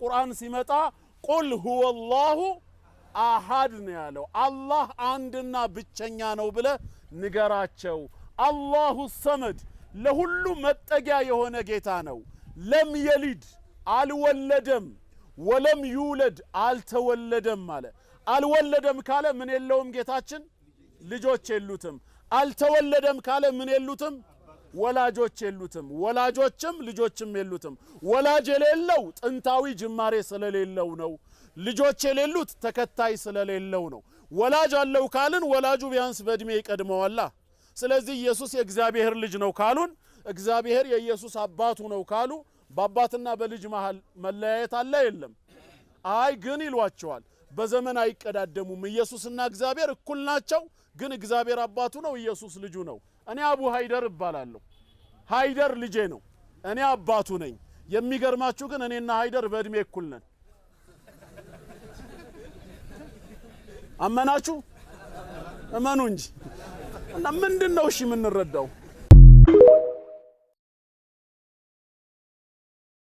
ቁርአን ሲመጣ ቁል ሁወላሁ አሐድ ነው ያለው። አላህ አንድና ብቸኛ ነው ብለ ንገራቸው። አላሁ ሰመድ ለሁሉ መጠጊያ የሆነ ጌታ ነው። ለም የሊድ አልወለደም፣ ወለም ዩለድ አልተወለደም አለ። አልወለደም ካለ ምን የለውም ጌታችን? ልጆች የሉትም። አልተወለደም ካለ ምን የሉትም? ወላጆች የሉትም። ወላጆችም ልጆችም የሉትም። ወላጅ የሌለው ጥንታዊ ጅማሬ ስለሌለው ነው። ልጆች የሌሉት ተከታይ ስለሌለው ነው። ወላጅ አለው ካልን ወላጁ ቢያንስ በእድሜ ይቀድመዋል። ስለዚህ ኢየሱስ የእግዚአብሔር ልጅ ነው ካሉን እግዚአብሔር የኢየሱስ አባቱ ነው ካሉ በአባትና በልጅ መሃል መለያየት አለ የለም? አይ ግን ይሏቸዋል። በዘመን አይቀዳደሙም። ኢየሱስና እግዚአብሔር እኩል ናቸው። ግን እግዚአብሔር አባቱ ነው፣ ኢየሱስ ልጁ ነው። እኔ አቡ ሃይደር እባላለሁ። ሃይደር ልጄ ነው፣ እኔ አባቱ ነኝ። የሚገርማችሁ ግን እኔና ሃይደር በእድሜ እኩል ነን። አመናችሁ? እመኑ እንጂ። እና ምንድነው እሺ የምንረዳው?